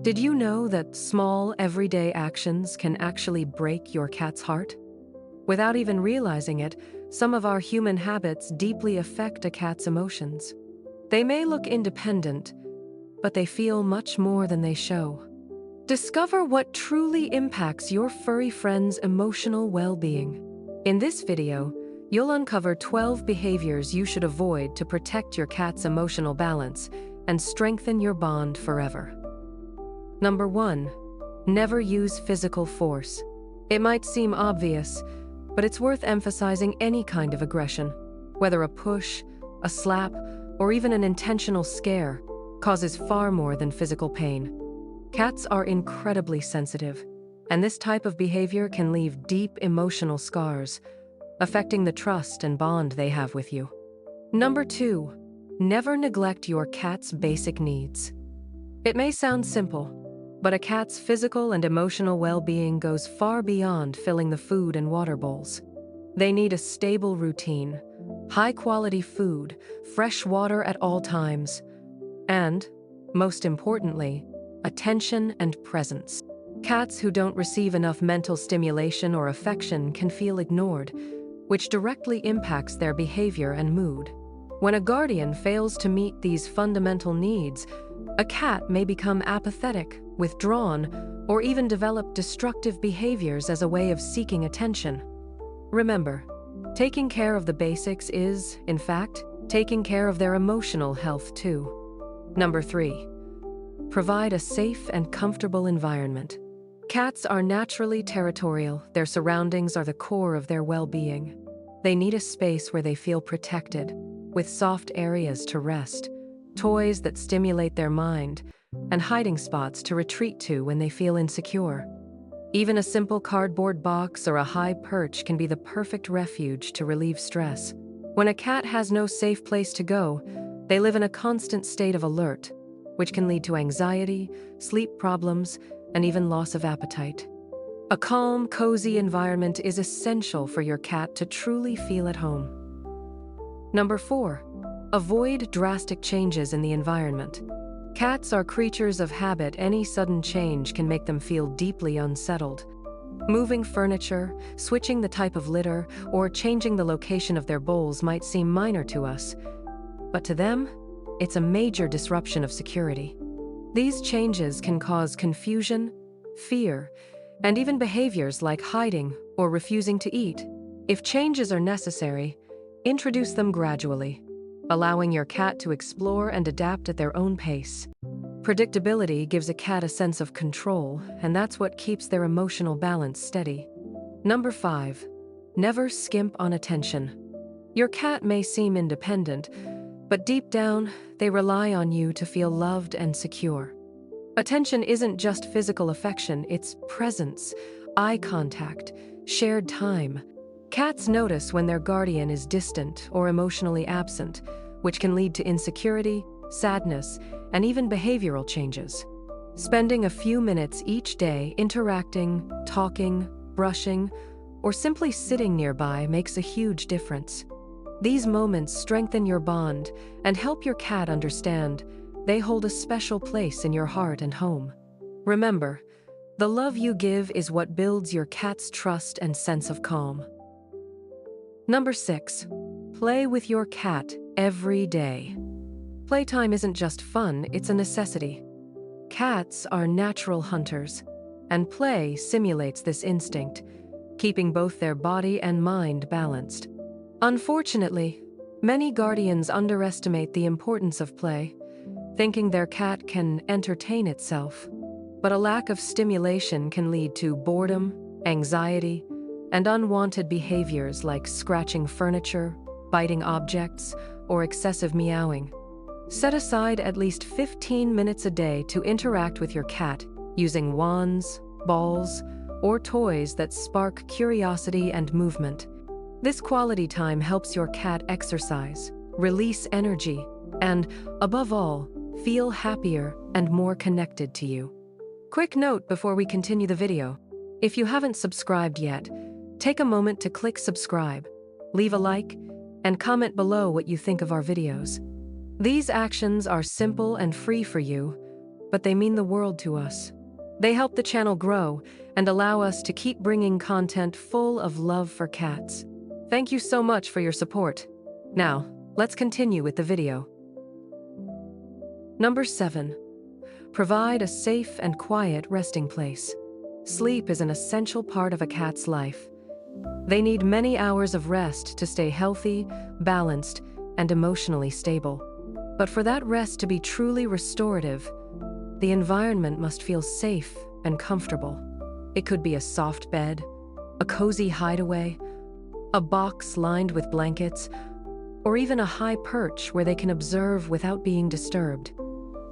Did you know that small, everyday actions can actually break your cat's heart? Without even realizing it, some of our human habits deeply affect a cat's emotions. They may look independent, but they feel much more than they show. Discover what truly impacts your furry friend's emotional well-being. In this video, you'll uncover 12 behaviors you should avoid to protect your cat's emotional balance and strengthen your bond forever. Number 1. Never use physical force. It might seem obvious, but it's worth emphasizing any kind of aggression, whether a push, a slap, or even an intentional scare, causes far more than physical pain. Cats are incredibly sensitive, and this type of behavior can leave deep emotional scars, affecting the trust and bond they have with you. Number 2. Never neglect your cat's basic needs. It may sound simple, but a cat's physical and emotional well-being goes far beyond filling the food and water bowls. They need a stable routine, high-quality food, fresh water at all times, and, most importantly, attention and presence. Cats who don't receive enough mental stimulation or affection can feel ignored, which directly impacts their behavior and mood. When a guardian fails to meet these fundamental needs, a cat may become apathetic, withdrawn, or even develop destructive behaviors as a way of seeking attention. Remember, taking care of the basics is, in fact, taking care of their emotional health too. Number 3. Provide a safe and comfortable environment. Cats are naturally territorial. Their surroundings are the core of their well-being. They need a space where they feel protected, with soft areas to rest, toys that stimulate their mind, and hiding spots to retreat to when they feel insecure. Even a simple cardboard box or a high perch can be the perfect refuge to relieve stress. When a cat has no safe place to go, they live in a constant state of alert, which can lead to anxiety, sleep problems, and even loss of appetite. A calm, cozy environment is essential for your cat to truly feel at home. Number 4. Avoid drastic changes in the environment. Cats are creatures of habit. Any sudden change can make them feel deeply unsettled. Moving furniture, switching the type of litter, or changing the location of their bowls might seem minor to us, but to them, it's a major disruption of security. These changes can cause confusion, fear, and even behaviors like hiding or refusing to eat. If changes are necessary, introduce them gradually, allowing your cat to explore and adapt at their own pace. Predictability gives a cat a sense of control, and that's what keeps their emotional balance steady. Number 5. Never skimp on attention. Your cat may seem independent, but deep down, they rely on you to feel loved and secure. Attention isn't just physical affection, it's presence, eye contact, shared time. Cats notice when their guardian is distant or emotionally absent, which can lead to insecurity, sadness, and even behavioral changes. Spending a few minutes each day interacting, talking, brushing, or simply sitting nearby makes a huge difference. These moments strengthen your bond and help your cat understand they hold a special place in your heart and home. Remember, the love you give is what builds your cat's trust and sense of calm. Number 6. Play with your cat every day. Playtime isn't just fun, it's a necessity. Cats are natural hunters, and play simulates this instinct, keeping both their body and mind balanced. Unfortunately, many guardians underestimate the importance of play, thinking their cat can entertain itself. But a lack of stimulation can lead to boredom, anxiety, and unwanted behaviors like scratching furniture, biting objects, or excessive meowing. Set aside at least 15 minutes a day to interact with your cat using wands, balls, or toys that spark curiosity and movement. This quality time helps your cat exercise, release energy, and, above all, feel happier and more connected to you. Quick note before we continue the video. If you haven't subscribed yet, take a moment to click subscribe, leave a like, and comment below what you think of our videos. These actions are simple and free for you, but they mean the world to us. They help the channel grow and allow us to keep bringing content full of love for cats. Thank you so much for your support. Now, let's continue with the video. Number 7. Provide a safe and quiet resting place. Sleep is an essential part of a cat's life. They need many hours of rest to stay healthy, balanced, and emotionally stable. But for that rest to be truly restorative, the environment must feel safe and comfortable. It could be a soft bed, a cozy hideaway, a box lined with blankets, or even a high perch where they can observe without being disturbed.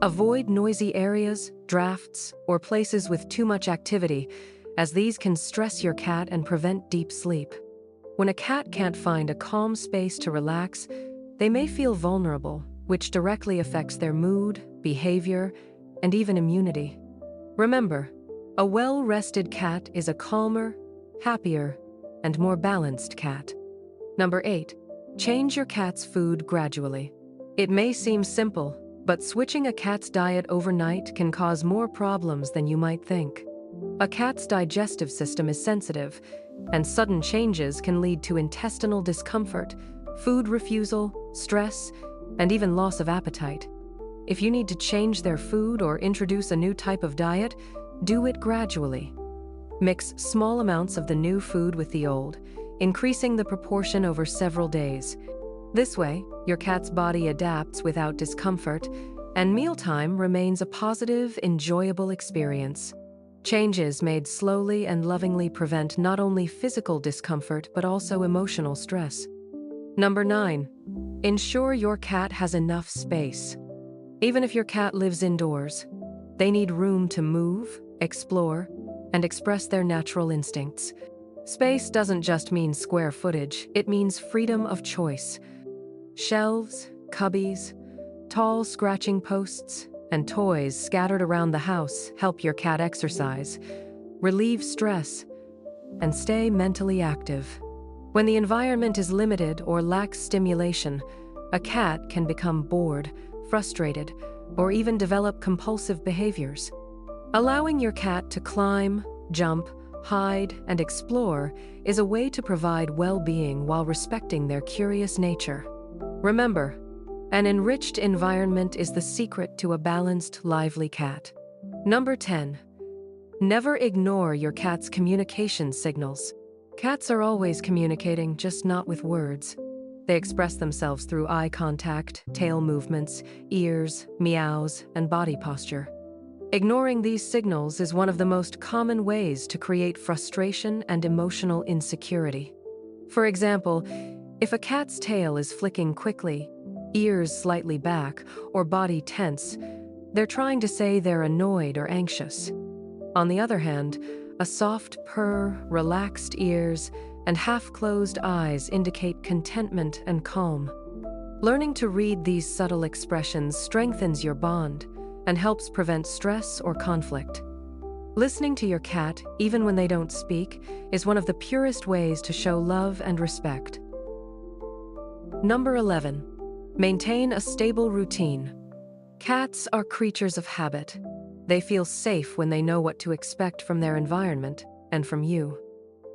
Avoid noisy areas, drafts, or places with too much activity, as these can stress your cat and prevent deep sleep. When a cat can't find a calm space to relax, they may feel vulnerable, which directly affects their mood, behavior, and even immunity. Remember, a well-rested cat is a calmer, happier, and more balanced cat. Number 8. Change your cat's food gradually. It may seem simple, but switching a cat's diet overnight can cause more problems than you might think. A cat's digestive system is sensitive, and sudden changes can lead to intestinal discomfort, food refusal, stress, and even loss of appetite. If you need to change their food or introduce a new type of diet, do it gradually. Mix small amounts of the new food with the old, increasing the proportion over several days. This way, your cat's body adapts without discomfort, and mealtime remains a positive, enjoyable experience. Changes made slowly and lovingly prevent not only physical discomfort but also emotional stress. Number 9. Ensure your cat has enough space. Even if your cat lives indoors, they need room to move, explore, and express their natural instincts. Space doesn't just mean square footage, it means freedom of choice. Shelves, cubbies, tall scratching posts, and toys scattered around the house help your cat exercise, relieve stress, and stay mentally active. When the environment is limited or lacks stimulation, a cat can become bored, frustrated, or even develop compulsive behaviors. Allowing your cat to climb, jump, hide, and explore is a way to provide well-being while respecting their curious nature. Remember, an enriched environment is the secret to a balanced, lively cat. Number 10. Never ignore your cat's communication signals. Cats are always communicating, just not with words. They express themselves through eye contact, tail movements, ears, meows, and body posture. Ignoring these signals is one of the most common ways to create frustration and emotional insecurity. For example, if a cat's tail is flicking quickly, ears slightly back, or body tense, they're trying to say they're annoyed or anxious. On the other hand, a soft purr, relaxed ears, and half-closed eyes indicate contentment and calm. Learning to read these subtle expressions strengthens your bond and helps prevent stress or conflict. Listening to your cat, even when they don't speak, is one of the purest ways to show love and respect. Number 11. Maintain a stable routine. Cats are creatures of habit. They feel safe when they know what to expect from their environment and from you.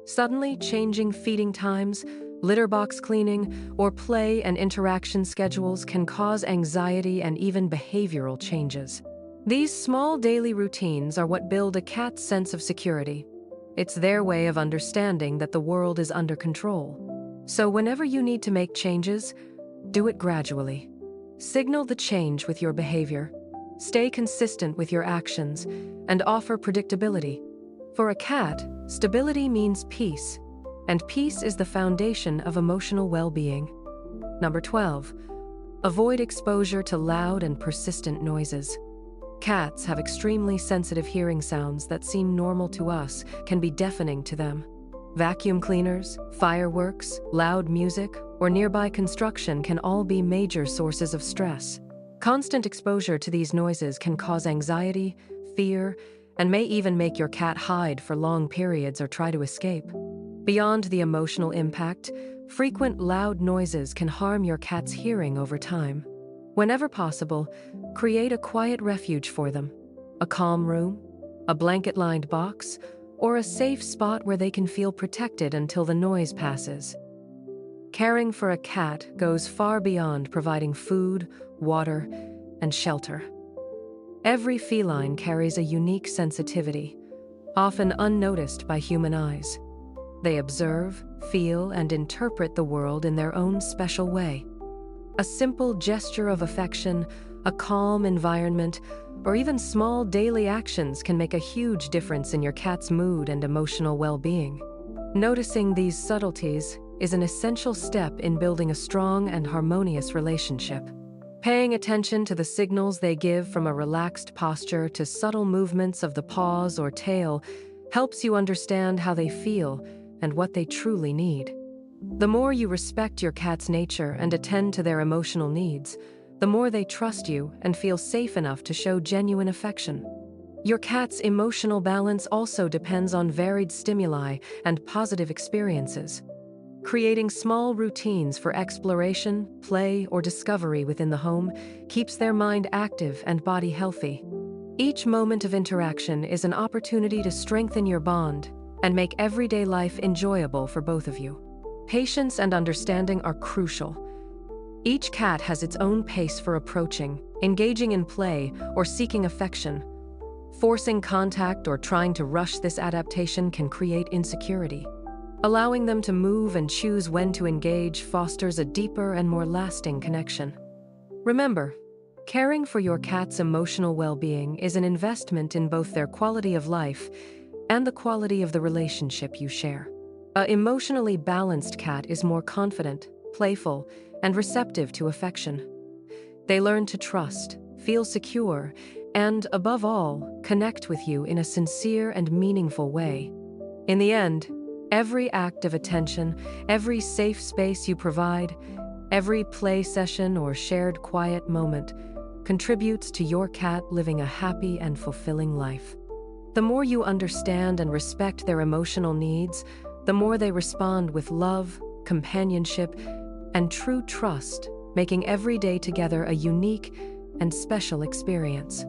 Suddenly changing feeding times, litter box cleaning, or play and interaction schedules can cause anxiety and even behavioral changes. These small daily routines are what build a cat's sense of security. It's their way of understanding that the world is under control. So whenever you need to make changes, do it gradually. Signal the change with your behavior. Stay consistent with your actions, and offer predictability. For a cat, stability means peace, and peace is the foundation of emotional well-being. Number 12. Avoid exposure to loud and persistent noises. Cats have extremely sensitive hearing sounds that seem normal to us, can be deafening to them. Vacuum cleaners, fireworks, loud music, or nearby construction can all be major sources of stress. Constant exposure to these noises can cause anxiety, fear, and may even make your cat hide for long periods or try to escape. Beyond the emotional impact, frequent loud noises can harm your cat's hearing over time. Whenever possible, create a quiet refuge for them. A calm room, a blanket-lined box, or a safe spot where they can feel protected until the noise passes. Caring for a cat goes far beyond providing food, water, and shelter. Every feline carries a unique sensitivity, often unnoticed by human eyes. They observe, feel, and interpret the world in their own special way. A simple gesture of affection, a calm environment, or even small daily actions can make a huge difference in your cat's mood and emotional well-being. Noticing these subtleties is an essential step in building a strong and harmonious relationship. Paying attention to the signals they give, from a relaxed posture to subtle movements of the paws or tail, helps you understand how they feel and what they truly need. The more you respect your cat's nature and attend to their emotional needs, the more they trust you and feel safe enough to show genuine affection. Your cat's emotional balance also depends on varied stimuli and positive experiences. Creating small routines for exploration, play, or discovery within the home keeps their mind active and body healthy. Each moment of interaction is an opportunity to strengthen your bond and make everyday life enjoyable for both of you. Patience and understanding are crucial. Each cat has its own pace for approaching, engaging in play, or seeking affection. Forcing contact or trying to rush this adaptation can create insecurity. Allowing them to move and choose when to engage fosters a deeper and more lasting connection. Remember, caring for your cat's emotional well-being is an investment in both their quality of life and the quality of the relationship you share. An emotionally balanced cat is more confident, playful, and receptive to affection. They learn to trust, feel secure, and, above all, connect with you in a sincere and meaningful way. In the end, every act of attention, every safe space you provide, every play session or shared quiet moment contributes to your cat living a happy and fulfilling life. The more you understand and respect their emotional needs, the more they respond with love, companionship, and true trust, making every day together a unique and special experience.